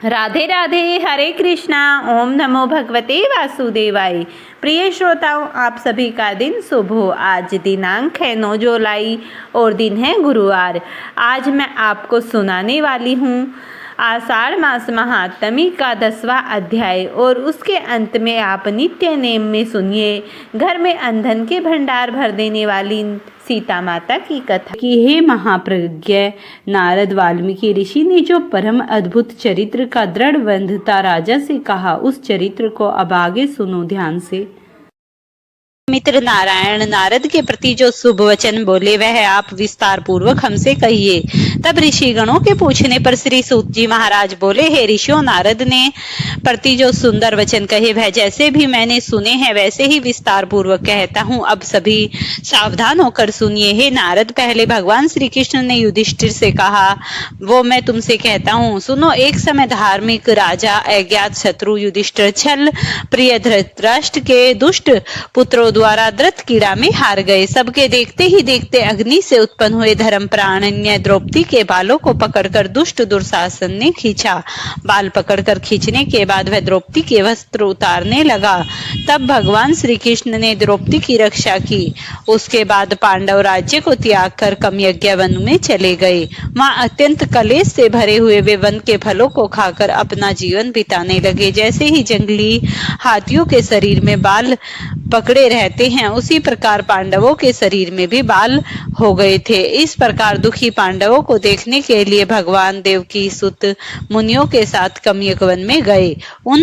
राधे राधे, हरे कृष्णा। ओम नमो भगवते वासुदेवाय। प्रिय श्रोताओं, आप सभी का दिन शुभ हो। आज दिनांक है 9 जुलाई और दिन है गुरुवार। आज मैं आपको सुनाने वाली हूँ आषाढ़ मास महात्म्य का 10वां अध्याय और उसके अंत में आप नित्य नेम में सुनिए घर में अंधन के भंडार भर देने वाली सीता माता की कथा कि हे महाप्रज्ञ नारद, वाल्मीकि ऋषि ने जो परम अद्भुत चरित्र का दृढ़ बंधता राजा से कहा, उस चरित्र को अब आगे सुनो ध्यान से। मित्र नारायण नारद के प्रति जो शुभ वचन बोले वह आप विस्तार पूर्वक हमसे कहिए। तब ऋषि गणों के पूछने पर श्री सूत जी महाराज बोले, हे ऋषियों, नारद ने प्रति जो सुंदर वचन कहे वह जैसे भी मैंने सुने हैं वैसे ही विस्तार पूर्वक कहता हूँ। अब सभी सावधान होकर सुनिए। हे नारद, पहले भगवान श्री कृष्ण ने युधिष्ठिर से कहा, वो मैं तुमसे कहता हूँ, सुनो। एक समय धार्मिक राजा अज्ञात शत्रु युधिष्ठिर छल प्रिय धृतराष्ट्र के दुष्ट पुत्रों द्वारा द्रत कीड़ा में हार गए। सबके देखते ही देखते अग्नि से उत्पन्न हुए धर्म प्राणन्य द्रौपदी के बालों को पकड़कर दुष्ट दुर्शासन ने खींचा। बाल पकड़कर खींचने के बाद वह द्रौपदी के वस्त्र उतारने लगा। तब भगवान श्री कृष्ण ने द्रौपदी की रक्षा की। उसके बाद पांडव राज्य को त्याग कर कमयज्ञ वन में चले गए। वहां अत्यंत कलेश से भरे हुए वे वन के फलों को खाकर अपना जीवन बिताने लगे। जैसे ही जंगली हाथियों के शरीर में बाल पकड़े रहते हैं, उसी प्रकार पांडवों के शरीर में भी बाल हो गए थे। इस प्रकार दुखी पांडवों को देखने के लिए भगवान देवकी सुत मुनियों के साथ कमयज्ञ वन में गए। उन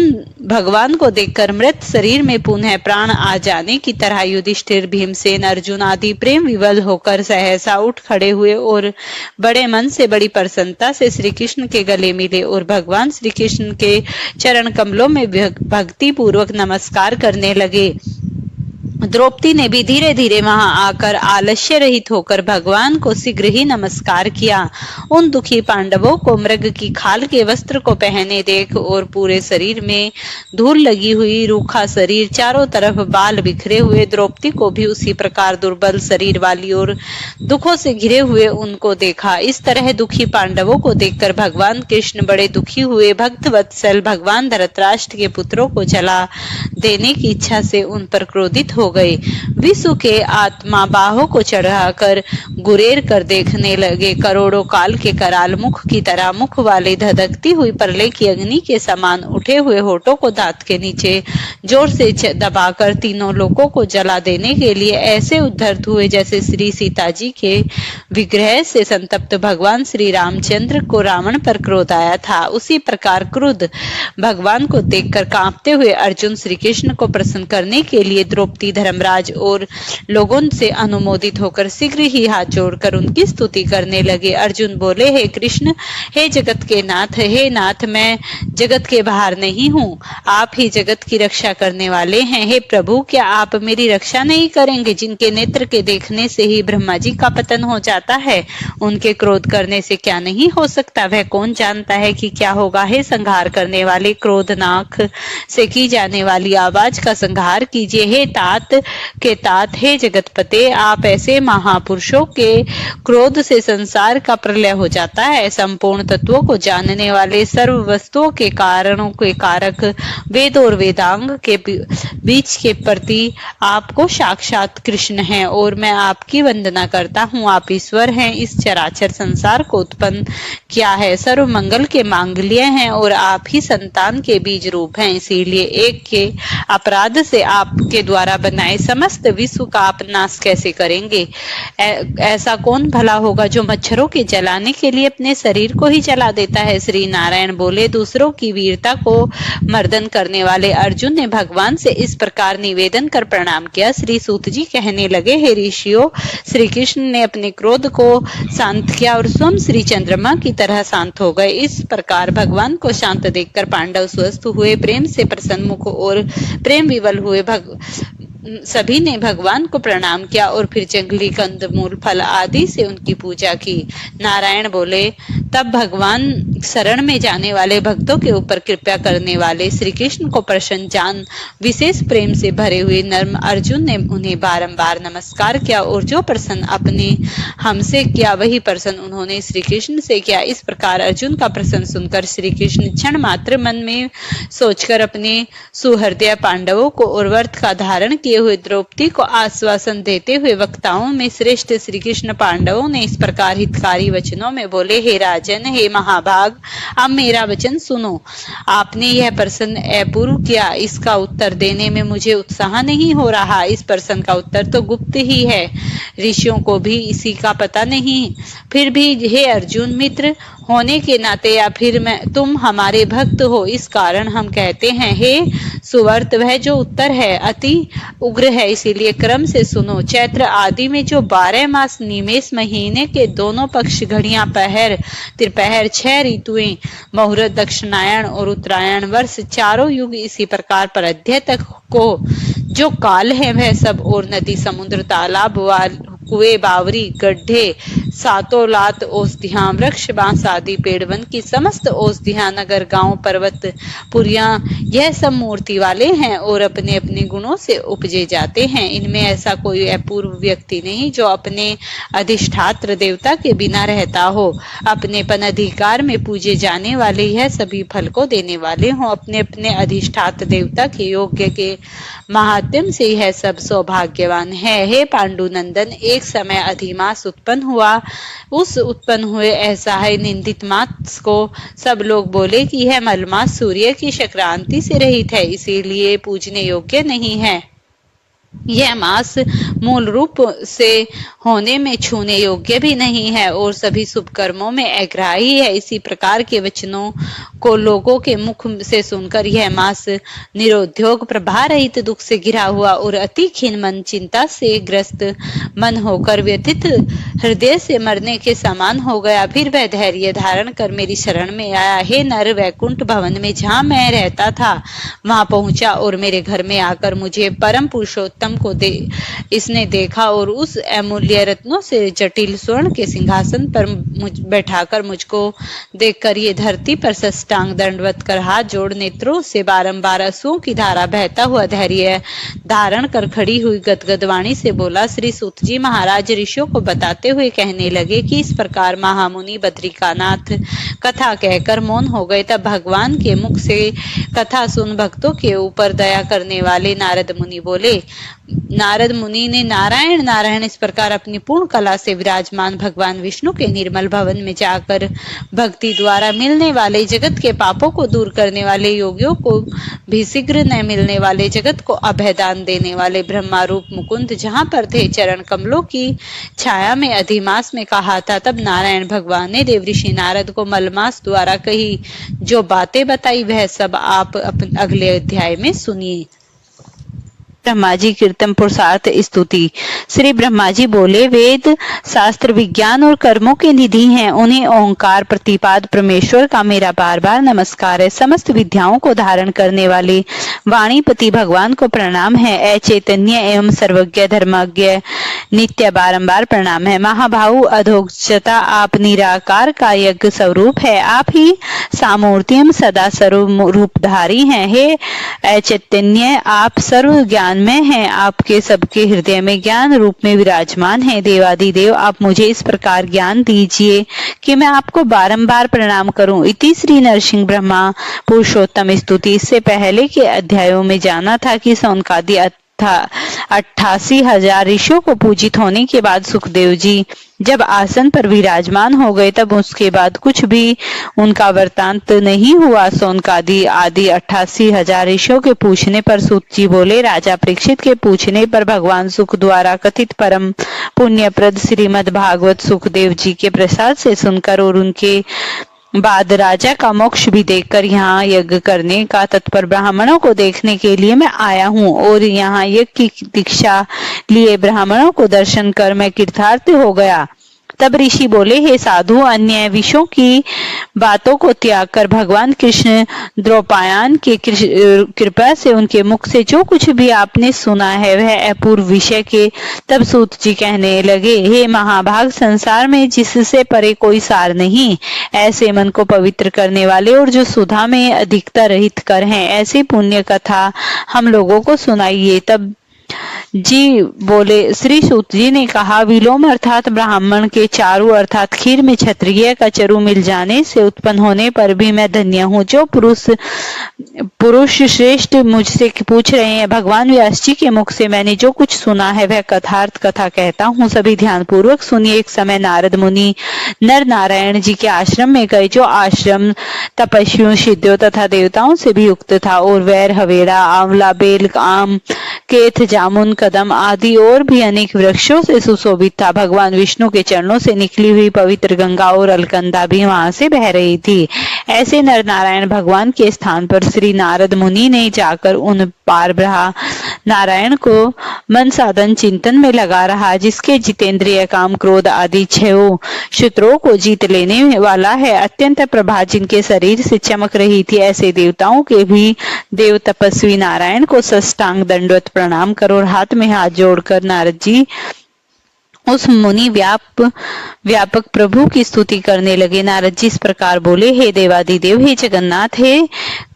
भगवान को देखकर मृत शरीर में पुनः प्राण आ जाने की तरह युधिष्ठिर, भीमसेन, अर्जुन आदि प्रेम विवल होकर सहसा उठ खड़े हुए और बड़े मन से बड़ी प्रसन्नता से श्री कृष्ण के गले मिले और भगवान श्री कृष्ण के चरण कमलों में भक्ति पूर्वक नमस्कार करने लगे। द्रौपदी ने भी धीरे धीरे वहां आकर आलस्य रहित होकर भगवान को शीघ्र ही नमस्कार किया। उन दुखी पांडवों को मृग की खाल के वस्त्र को पहने देख और पूरे शरीर में धूल लगी हुई, रूखा शरीर, चारों तरफ बाल बिखरे हुए द्रौपदी को भी उसी प्रकार दुर्बल शरीर वाली और दुखों से घिरे हुए उनको देखा। इस तरह दुखी पांडवों को देखकर भगवान कृष्ण बड़े दुखी हुए। भक्त वत्सल भगवान धृतराष्ट्र के पुत्रों को जला देने की इच्छा से उन पर क्रोधित हो गए। विष्णु के आत्मा बाहों को चढ़ाकर गुरेर कर देखने लगे। करोड़ों काल के कराल मुख की तरह मुख वाले धधकती हुई प्रलय की अग्नि के समान उठे हुए होठों को दांत के नीचे जोर से दबाकर तीनों लोकों को जला देने के लिए ऐसे उद्धत हुए जैसे श्री सीता जी के विग्रह से संतप्त भगवान श्री रामचंद्र को रावण पर क्रोध आया था। उसी प्रकार क्रुद्ध भगवान को देखकर कांपते हुए अर्जुन श्री कृष्ण को प्रसन्न करने के लिए द्रौपदी, धर्मराज और लोगों से अनुमोदित होकर शीघ्र ही हाथ जोड़कर उनकी स्तुति करने लगे। अर्जुन बोले, हे कृष्ण, हे जगत के नाथ, हे नाथ, मैं जगत के बाहर नहीं हूँ, आप ही जगत की रक्षा करने वाले हैं। हे प्रभु, क्या आप मेरी रक्षा नहीं करेंगे? जिनके नेत्र के देखने से ही ब्रह्मा जी का पतन हो जाता है, उनके क्रोध करने से क्या नहीं हो सकता? वह कौन जानता है कि क्या होगा? हे संहार करने वाले, क्रोधनाक से की जाने वाली आवाज का संहार कीजिए। हे तात के तात, हे जगतपते, आप ऐसे महापुरुषों के क्रोध से संसार का प्रलय हो जाता है। संपूर्ण तत्वों को जानने वाले, सर्व वस्तुओं के कारणों के कारक, वेद और वेदांग के बीच के प्रति आपको साक्षात कृष्ण हैं और मैं आपकी वंदना करता हूँ। आप ईश्वर हैं, इस चराचर संसार को उत्पन्न किया है, सर्व मंगल के मांगल्य हैं और आप ही संतान के बीज रूप हैं। इसीलिए एक के अपराध से आपके द्वारा बनाए समस्त विश्व का आप नाश कैसे करेंगे? ऐसा कौन भला होगा जो मच्छरों के जलाने के लिए अपने शरीर को ही जला देता है? श्री नारायण बोले, दूसरों की वीरता को मर्दन करने वाले अर्जुन ने भगवान से इस प्रकार निवेदन कर प्रणाम किया। श्री सूत जी कहने लगे, हे ऋषियों, श्री कृष्ण ने अपने क्रोध को शांत किया और स्वयं श्री चंद्रमा की तरह शांत हो गए। इस प्रकार भगवान को शांत देखकर पांडव स्वस्थ हुए, प्रेम से प्रसन्न मुख और प्रेम विवल हुए। सभी ने भगवान को प्रणाम किया और फिर जंगली कंदमूल फल आदि से उनकी पूजा की। नारायण बोले, तब भगवान शरण में जाने वाले भक्तों के ऊपर कृपा करने वाले श्री कृष्ण को प्रसन्न जान विशेष प्रेम से भरे हुए नर्म अर्जुन ने उन्हें बारंबार नमस्कार किया और जो प्रश्न अपने हमसे किया वही प्रश्न उन्होंने श्री कृष्ण से किया। इस प्रकार अर्जुन का प्रश्न सुनकर श्री कृष्ण क्षण मात्र मन में सोचकर अपने सुहृदय पांडवों को और व्रत का धारण किए हुए द्रौपदी को आश्वासन देते हुए वक्ताओं में श्रेष्ठ श्री कृष्ण पांडवों ने इस प्रकार हितकारी वचनों में बोले, हे राजन, हे महाभाग, अब मेरा वचन सुनो। आपने यह प्रश्न अपूर्व किया, इसका उत्तर देने में मुझे उत्साह नहीं हो रहा। इस प्रश्न का उत्तर तो गुप्त ही है, ऋषियों को भी इसी का पता नहीं। फिर भी हे अर्जुन, मित्र होने के नाते या फिर तुम हमारे भक्त हो, इस कारण हम कहते हैं, हे सुवर्त, वह जो उत्तर है अति उग्र है, इसीलिए क्रम से सुनो। चैत्र आदि में जो 12 मास निमेष महीने के दोनों पक्ष, घड़ियां, पहर, त्रिपहर, 6 ऋतुएं, मुहूर्त, दक्षिणायन और उत्तरायण, वर्ष, चारों युग, इसी प्रकार पर अध्यय तक को जो काल है वह सब, और नदी, समुद्र, तालाब, कुएं, बावरी, गड्ढे, सातों लात औषधियां, वृक्ष, बांस आदि पेड़, वन की समस्त औषधियां, नगर, गांव, पर्वत, पुरियां, यह सब मूर्ति वाले हैं और अपने अपने गुणों से उपजे जाते हैं। इनमें ऐसा कोई अपूर्व व्यक्ति नहीं जो अपने अधिष्ठात्र देवता के बिना रहता हो। अपने पन अधिकार में पूजे जाने वाले यह सभी फल को देने वाले हों। अपने अपने अधिष्ठात्र देवता के योग्य के महात्म से यह सब सौभाग्यवान है। हे पांडुनंदन, एक समय अधिमास उत्पन्न हुआ। उस उत्पन्न हुए असहाय निंदित मास को सब लोग बोले कि यह मलमास सूर्य की संक्रांति से रहित है, इसीलिए पूजने योग्य नहीं है। यह मास मूल रूप से होने में छूने योग्य भी नहीं है और सभी शुभ कर्मों में अग्राही है। इसी प्रकार के वचनों को लोगों के मुख से सुनकर यह मास निरुद्योग, प्रभा रहित, दुख से घिरा हुआ और अति खिन्न मन, चिंता से ग्रस्त मन होकर व्यथित हृदय से मरने के समान हो गया। फिर वह धैर्य धारण कर मेरी शरण में आया। हे नर, वैकुंठ भवन में जहाँ मैं रहता था वहां पहुंचा और मेरे घर में आकर मुझे परम पुरुषोत्तम को इसने देखा और उस अमूल्य रत्नों से जटिल स्वर्ण के सिंहासन पर बैठाकर मुझको देखकर ये धरती पर साष्टांग दंडवत कर हाथ जोड़ नेत्रों से बारंबार आंसुओं की धारा बहता हुआ धैर्य धारण कर खड़ी हुई गदगद वाणी से बोला, श्री सूत जी महाराज ऋषियों को बताते हुए कहने लगे कि इस प्रकार महामुनि बद्रिकानाथ कथा कहकर मौन हो गए। तब भगवान के मुख से कथा सुन भक्तों के ऊपर दया करने वाले नारद मुनि बोले। नारद मुनि ने नारायण नारायण इस प्रकार अपनी पूर्ण कला से विराजमान भगवान विष्णु के निर्मल भवन में जाकर भक्ति द्वारा मिलने वाले जगत के पापों को दूर करने वाले योगियों को भी शीघ्र न मिलने वाले जगत को अभयदान देने वाले ब्रह्मा रूप मुकुंद जहाँ पर थे चरण कमलों की छाया में अधिमास में कहा था। तब नारायण भगवान ने देवऋषि नारद को मलमास द्वारा कही जो बातें बताई वह सब आप अगले अध्याय में सुनिए। ब्रह्मा जी कीर्तन पुरुषार्थ स्तुति। श्री ब्रह्मा जी बोले, वेद शास्त्र विज्ञान और कर्मों के निधि हैं, उन्हें ओंकार प्रतिपाद परमेश्वर का मेरा बार बार नमस्कार है। समस्त विद्याओं को धारण करने वाले वाणीपति भगवान को प्रणाम है। अचैतन्य एवं सर्वज्ञ धर्मज्ञ नित्य बारंबार प्रणाम है। महाभाऊ अधोक्षता, आप निराकार का यज्ञ स्वरूप है, आप ही सामूर्तियम सदा सर्व रूपधारी हैं। हे अचैतन्य, आप सर्व ज्ञान में हैं, आपके सबके हृदय में ज्ञान रूप में विराजमान है। देवादिदेव, आप मुझे इस प्रकार ज्ञान दीजिए कि मैं आपको बारंबार प्रणाम करूं। इति श्री नरसिंह ब्रह्मा पुरुषोत्तम स्तुति। इससे पहले के अध्यायों में जाना था कि सौनकादि 88,000 ऋषियों को पूजित होने के बाद सुखदेव जी जब आसन पर विराजमान हो गए तब उसके बाद कुछ भी उनका वृतांत नहीं हुआ। सौनकादि आदि 88,000 ऋषियों के पूछने पर सूत जी बोले, राजा परीक्षित के पूछने पर भगवान सुख द्वारा कथित परम पुण्यप्रद श्रीमद् भागवत सुखदेव जी के प्रसाद से सुनकर और उनके बाद राजा का मोक्ष भी देखकर यहाँ यज्ञ करने का तत्पर ब्राह्मणों को देखने के लिए मैं आया हूँ और यहाँ यज्ञ की दीक्षा लिए ब्राह्मणों को दर्शन कर मैं कृतार्थ हो गया। तब ऋषि बोले, हे साधु, अन्य विषयों की बातों को त्याग कर भगवान कृष्ण द्रौपायन की कृपा से उनके मुख से जो कुछ भी आपने सुना है वह अपूर्व विषय के। तब सूत जी कहने लगे, हे महाभाग, संसार में जिससे परे कोई सार नहीं। ऐसे मन को पवित्र करने वाले और जो सुधा में अधिकता रहित कर हैं, ऐसी पुण्य कथा हम लोगों को सुनाइए। तब जी बोले, श्री सूत जी ने कहा, विलोम अर्थात ब्राह्मण के चारु अर्थात खीर में क्षत्रिय का चरु मिल जाने से उत्पन्न होने पर भी मैं धन्य हूँ। जो पुरुष श्रेष्ठ मुझसे पूछ रहे हैं, भगवान व्यास जी के मुख से मैंने जो कुछ सुना है वह कथार्थ कथा कहता हूँ। सभी ध्यान पूर्वक सुनिए। एक समय नारद मुनि नर नारायण जी के आश्रम में गए, जो आश्रम तपस्वियों, सिद्धों तथा देवताओं से भी युक्त था और वैर, हवेड़ा, आंवला, बेल, आम, केथ, जामुन, कदम आदि और भी अनेक वृक्षों से सुशोभित था। भगवान विष्णु के चरणों से निकली हुई पवित्र गंगा और अलकंदा भी वहां से बह रही थी। ऐसे नर नारायण भगवान के स्थान पर श्री नारद मुनि ने जाकर उन पार ब्रह्म नारायण को मन साधन चिंतन में लगा रहा, जिसके जितेंद्रिय, काम, क्रोध आदि छह शत्रुओं को जीत लेने वाला है। अत्यंत प्रभा जिनके शरीर से चमक रही थी, ऐसे देवताओं के भी देव तपस्वी नारायण को साष्टांग दंडवत प्रणाम करो और हाथ में हाथ जोड़कर नारद जी उस मुनि व्यापक प्रभु की स्तुति करने लगे। नारद जी इस प्रकार बोले, हे देवादिदेव, हे जगन्नाथ, हे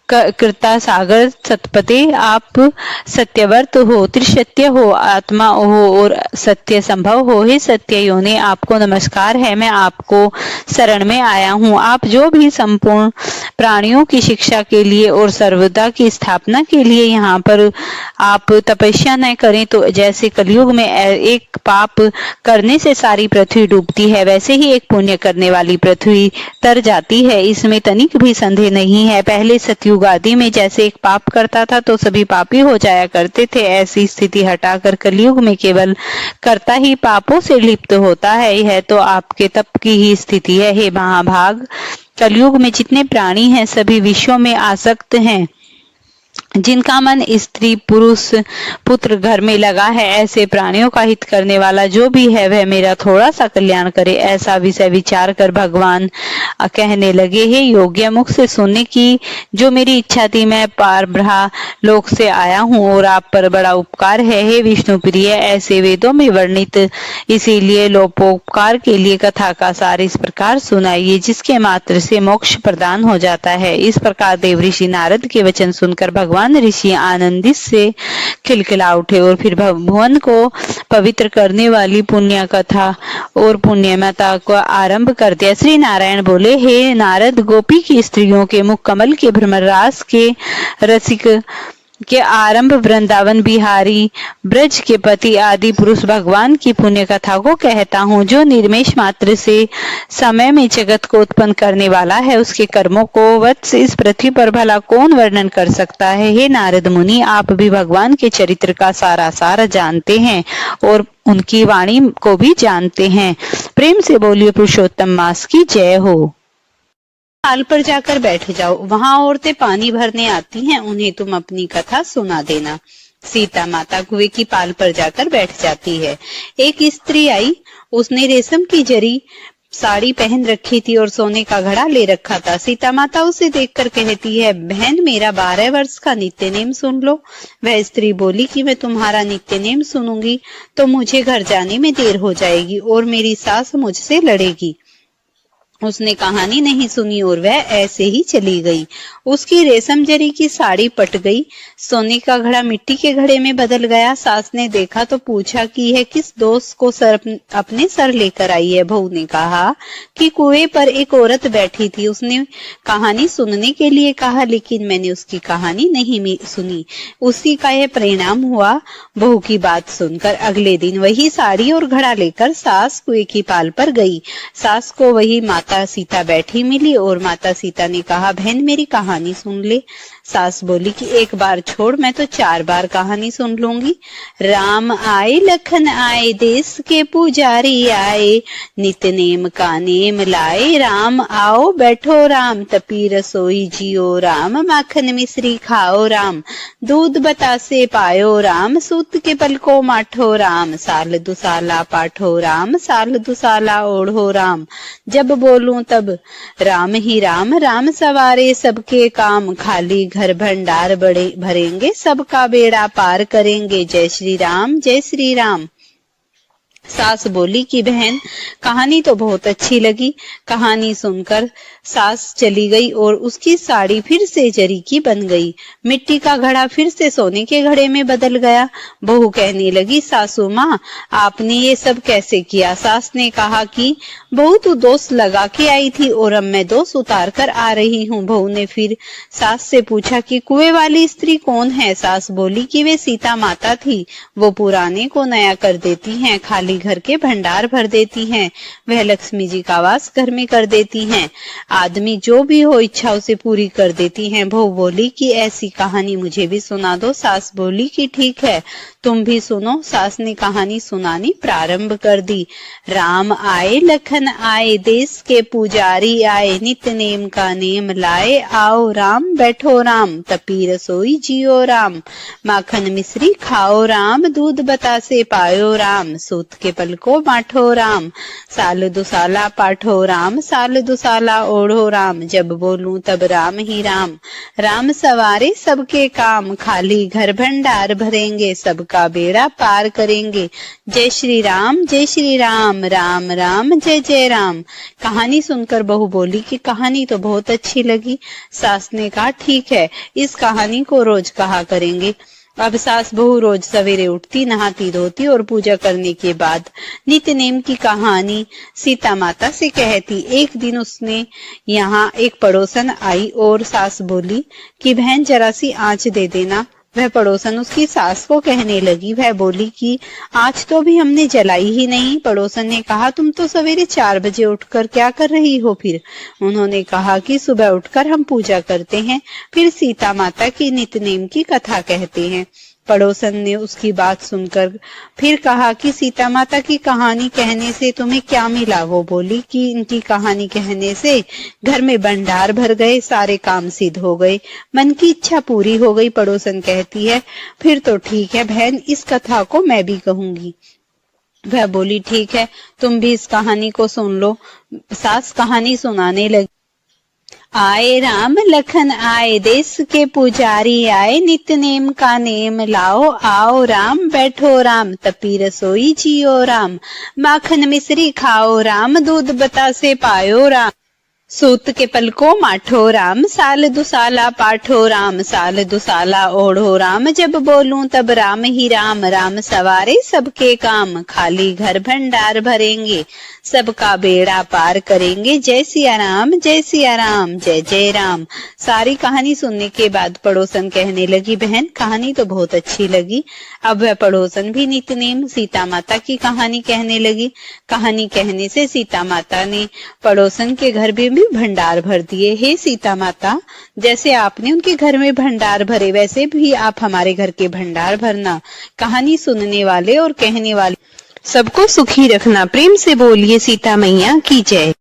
कृता सागर सतपते, आप सत्यवर्त हो, त्रिसत्य हो, आत्मा हो और सत्य संभव हो। हे सत्य योने, आपको नमस्कार है। मैं आपको शरण में आया हूँ। आप जो भी संपूर्ण प्राणियों की शिक्षा के लिए और सर्वदा की स्थापना के लिए यहाँ पर आप तपस्या न करें तो जैसे कलयुग में एक पाप करने से सारी पृथ्वी डूबती है, वैसे ही एक पुण्य करने वाली पृथ्वी तर जाती है। इसमें तनिक भी संदेह नहीं है। पहले सतयुग आदि में जैसे एक पाप करता था तो सभी पापी हो जाया करते थे, ऐसी स्थिति हटाकर कलयुग में केवल कर्ता ही पापों से लिप्त होता है। यह तो आपके तप की ही स्थिति है। हे महाभाग, कलयुग में जितने प्राणी हैं सभी विषयों में आसक्त हैं। जिनका मन स्त्री, पुरुष, पुत्र, घर में लगा है, ऐसे प्राणियों का हित करने वाला जो भी है वह मेरा थोड़ा सा कल्याण करे, ऐसा विषय विचार कर भगवान कहने लगे, हे योग्य, मुख से सुनने की जो मेरी इच्छा थी, मैं पार ब्रह्म लोक से आया हूँ और आप पर बड़ा उपकार है। हे विष्णु प्रिय, ऐसे वेदों में वर्णित इसीलिए लोपोपकार के लिए कथा का सार इस प्रकार सुनाइए, जिसके मात्र से मोक्ष प्रदान हो जाता है। इस प्रकार देव ऋषि नारद के वचन सुनकर भगवान ऋषि आनंदित से खिलखिला उठे और फिर भुवन को पवित्र करने वाली पुण्य कथा और पुण्यमता को आरंभ कर दिया। श्री नारायण बोले, हे नारद, गोपी की स्त्रियों के मुख कमल के भ्रमर रास के रसिक के आरंभ वृंदावन बिहारी, ब्रज के पति आदि पुरुष भगवान की पुण्य कथा को कहता हूँ। जो निर्मेश मात्र से समय में जगत को उत्पन्न करने वाला है, उसके कर्मों को वत्स इस पृथ्वी पर भला कौन वर्णन कर सकता है। हे नारद मुनि, आप भी भगवान के चरित्र का सारा सार जानते हैं और उनकी वाणी को भी जानते हैं। प्रेम से बोलिए पुरुषोत्तम मास की जय हो। पाल पर जाकर बैठ जाओ, वहां औरतें पानी भरने आती हैं, उन्हें तुम अपनी कथा सुना देना। सीता माता कुएं की पाल पर जाकर बैठ जाती है। एक स्त्री आई, उसने रेशम की जरी साड़ी पहन रखी थी और सोने का घड़ा ले रखा था। सीता माता उसे देखकर कहती है, बहन, मेरा 12 वर्ष का नित्य नेम सुन लो। वह स्त्री बोली कि मैं तुम्हारा नित्य नेम सुनूंगी तो मुझे घर जाने में देर हो जाएगी और मेरी सास मुझसे लड़ेगी। उसने कहानी नहीं सुनी और वह ऐसे ही चली गई। उसकी रेशम जरी की साड़ी पट गई, सोने का घड़ा मिट्टी के घड़े में बदल गया। सास ने देखा तो पूछा कि यह किस दोस्त को अपने सर लेकर आई है। बहू ने कहा कि कुएं पर एक औरत बैठी थी, उसने कहानी सुनने के लिए कहा, लेकिन मैंने उसकी कहानी नहीं सुनी। उसी का यह परिणाम हुआ। बहू की बात सुनकर अगले दिन वही साड़ी और घड़ा लेकर सास कुएं की पाल पर गई। सास को वही माता माता सीता बैठी मिली और माता सीता ने कहा, बहन मेरी कहानी सुन ले। सास बोली कि एक बार छोड़, मैं तो 4 बार कहानी सुन लूंगी। राम आए लखन आए, देश के पुजारी आए, नित नेम का नेम लाए। राम आओ बैठो राम, तपी रसोई जियो राम, माखन मिश्री खाओ राम, दूध बतासे पायो राम, सूत के पलको माठो राम, साल दुसाला पाठो राम, साल दुसाला ओढ़ो राम। जब बोलूं तब राम ही राम, राम सवारे सबके काम, खाली घर भंडार बड़े भरेंगे, सबका बेड़ा पार करेंगे। जय श्री राम, जय श्री राम। सास बोली कि बहन कहानी तो बहुत अच्छी लगी। कहानी सुनकर सास चली गई और उसकी साड़ी फिर से जरी की बन गई। मिट्टी का घड़ा फिर से सोने के घड़े में बदल गया। बहू कहने लगी, सासू माँ आपने ये सब कैसे किया? सास ने कहा कि बहू तू दोष लगा के आई थी और अब मैं दोष उतार कर आ रही हूँ। बहू ने फिर सास से पूछा कि कुएं वाली स्त्री कौन है? सास बोली कि वे सीता माता थी, वो पुराने को नया कर देती हैं, खाली घर के भंडार भर देती हैं, वह लक्ष्मी जी का वास घर में कर देती हैं, आदमी जो भी हो इच्छा उसे पूरी कर देती हैं। बहू बोली कि ऐसी कहानी मुझे भी सुना दो। सास बोली कि ठीक है, तुम भी सुनो। सास ने कहानी सुनानी प्रारंभ कर दी। राम आए लखन आए, देश के पुजारी आए, नित नेम का नेम लाए। आओ राम बैठो राम, तपी रसोई जियो राम, माखन मिश्री खाओ राम, दूध बतासे पायो राम, सूत के पलको माठो राम, साल दुसाला पाठो राम, साल दुसाला ओढ़ो राम। जब बोलूं तब राम ही राम, राम सवारे सबके काम, खाली घर भंडार भरेंगे, सबका बेड़ा पार करेंगे। जय श्री राम, जय श्री राम, राम राम जय जय राम। कहानी सुनकर बहू बोली कि कहानी तो बहुत अच्छी लगी। सास ने कहा ठीक है, इस कहानी को रोज कहा करेंगे। अब सास बहू रोज सवेरे उठती, नहाती धोती और पूजा करने के बाद नित्य नेम की कहानी सीता माता से कहती। एक दिन उसने यहाँ एक पड़ोसन आई और सास बोली कि बहन जरा सी आंच दे देना। वह पड़ोसन उसकी सास को कहने लगी। वह बोली कि आज तो भी हमने जलाई ही नहीं। पड़ोसन ने कहा तुम तो सवेरे 4 बजे उठकर क्या कर रही हो? फिर उन्होंने कहा कि सुबह उठकर हम पूजा करते हैं, फिर सीता माता की नित्य नेम की कथा कहते हैं। पड़ोसन ने उसकी बात सुनकर फिर कहा कि सीता माता की कहानी कहने से तुम्हें क्या मिला? वो बोली कि इनकी कहानी कहने से घर में भंडार भर गए, सारे काम सिद्ध हो गए, मन की इच्छा पूरी हो गई। पड़ोसन कहती है फिर तो ठीक है बहन, इस कथा को मैं भी कहूंगी। वह बोली ठीक है, तुम भी इस कहानी को सुन लो। सास कहानी सुनाने लगी। आए राम लखन आए, देश के पुजारी आए, नित्य नेम का नेम लाओ। आओ राम बैठो राम, तपी रसोई जियो राम, माखन मिश्री खाओ राम, दूध बतासे पायो राम, सूत के पलको माठो राम, साल दुसाला पाठो राम, साल दुसाला ओढ़ो राम। जब बोलूं तब राम ही राम, राम सवारे सबके काम, खाली घर भंडार भरेंगे, सबका बेड़ा पार करेंगे। जय सिया राम, जय सिया राम, जय जय राम। सारी कहानी सुनने के बाद पड़ोसन कहने लगी बहन कहानी तो बहुत अच्छी लगी। अब वह पड़ोसन भी नित्य नेम सीता माता की कहानी कहने लगी। कहानी कहने से सीता माता ने पड़ोसन के घर में भी भंडार भर दिए। हे सीता माता, जैसे आपने उनके घर में भंडार भरे वैसे भी आप हमारे घर के भंडार भरना। कहानी सुनने वाले और कहने वाले सबको सुखी रखना। प्रेम से बोलिए सीता मैया की जय।